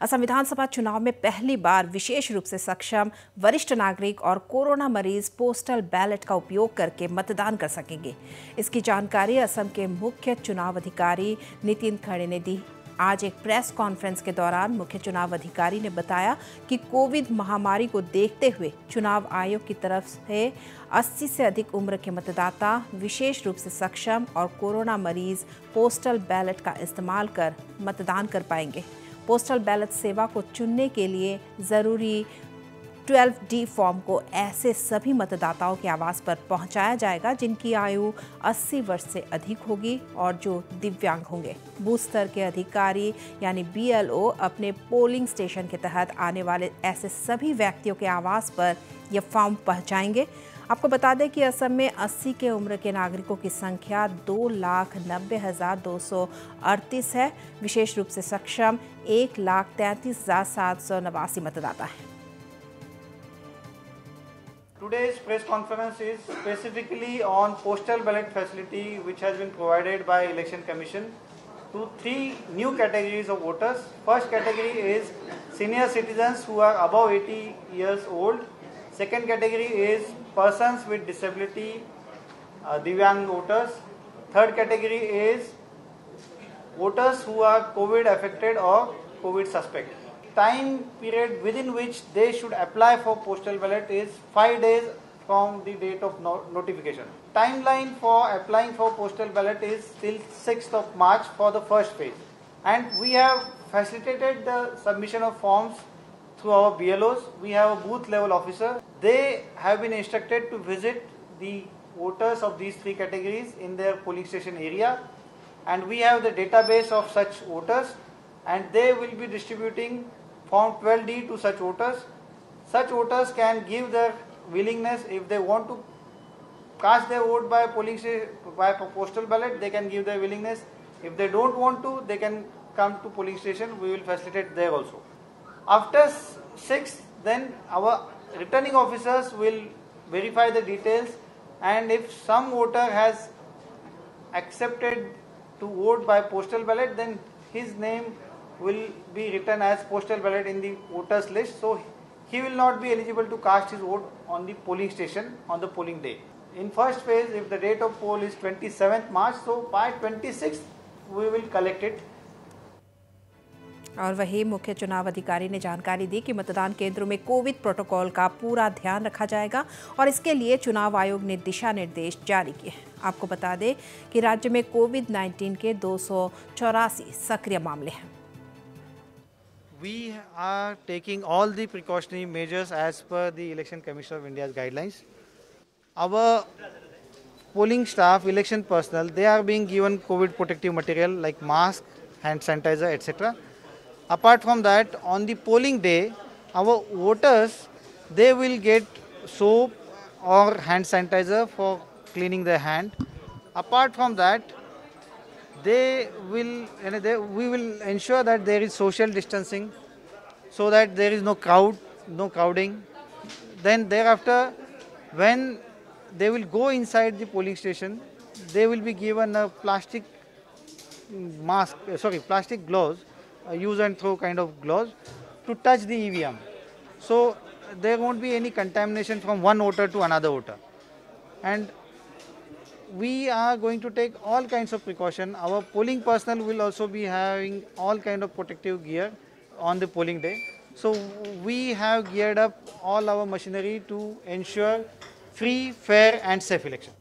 असम विधानसभा चुनाव में पहली बार विशेष रूप से सक्षम वरिष्ठ नागरिक और कोरोना मरीज पोस्टल बैलेट का उपयोग करके मतदान कर सकेंगे। इसकी जानकारी असम के मुख्य चुनाव अधिकारी नितिन खड़े ने दी। आज एक प्रेस कॉन्फ्रेंस के दौरान मुख्य चुनाव अधिकारी ने बताया कि कोविड महामारी को देखते हुए चुनाव आयोग की तरफ से 80 से अधिक उम्र के मतदाता विशेष रूप से सक्षम और कोरोना मरीज पोस्टल बैलेट का इस्तेमाल कर मतदान कर पाएंगे। पोस्टल बैलेट सेवा को चुनने के लिए ज़रूरी 12D फॉर्म को ऐसे सभी मतदाताओं के आवास पर पहुंचाया जाएगा जिनकी आयु 80 वर्ष से अधिक होगी और जो दिव्यांग होंगे। बूथ स्तर के अधिकारी यानी BLO अपने पोलिंग स्टेशन के तहत आने वाले ऐसे सभी व्यक्तियों के आवास पर यह फॉर्म पहुंचाएंगे। आपको बता दें कि असम में 80 के उम्र के नागरिकों की संख्या 2,90,238 है। विशेष रूप से सक्षम 1,33,789 मतदाता हैं। Today's press conference is specifically on postal ballot facility which has been provided by Election Commission to 3 new categories of voters. First category is senior citizens who are above 80 years old. Second category is persons with disability, Divyang voters. Third category is voters who are COVID affected or COVID suspect. Time period within which they should apply for postal ballot is 5 days from the date of notification. Timeline for applying for postal ballot is till 6th of March for the first phase. And we have facilitated the submission of forms through our BLOs. We have a booth level officer. They have been instructed to visit the voters of these 3 categories in their polling station area. And we have the database of such voters, and they will be distributing Form 12D to such voters. Such voters can give their willingness if they want to cast their vote by postal ballot. They can give their willingness. If they don't want to, they can come to polling station. We will facilitate there also. After 6th, then our returning officers will verify the details, and if some voter has accepted to vote by postal ballot, then his name will be written as postal ballot in the voters list, so he will not be eligible to cast his vote on the polling station on the polling day. In first phase, if the date of poll is 27th March, so by 26th we will collect it. और वही मुख्य चुनाव अधिकारी ने जानकारी दी कि मतदान केंद्रों में कोविड प्रोटोकॉल का पूरा ध्यान रखा जाएगा और इसके लिए चुनाव आयोग ने दिशा निर्देश जारी किए हैं। आपको बता दें कि राज्य में कोविड-19 के 284 सक्रिय मामले हैं। We are taking all the precautionary measures as per the Election Commission of India's guidelines. Our polling staff, election personnel, they are being given COVID protective material like mask, hand sanitizer, etc. Apart from that, on the polling day, our voters, they will get soap or hand sanitizer for cleaning their hand. Apart from that, we will ensure that there is social distancing so that there is no crowding. Then thereafter, when they will go inside the polling station, they will be given a plastic gloves, use and throw kind of gloves to touch the EVM. So there won't be any contamination from one voter to another voter. And we are going to take all kinds of precaution. Our polling personnel will also be having all kind of protective gear on the polling day. So we have geared up all our machinery to ensure free, fair and safe election.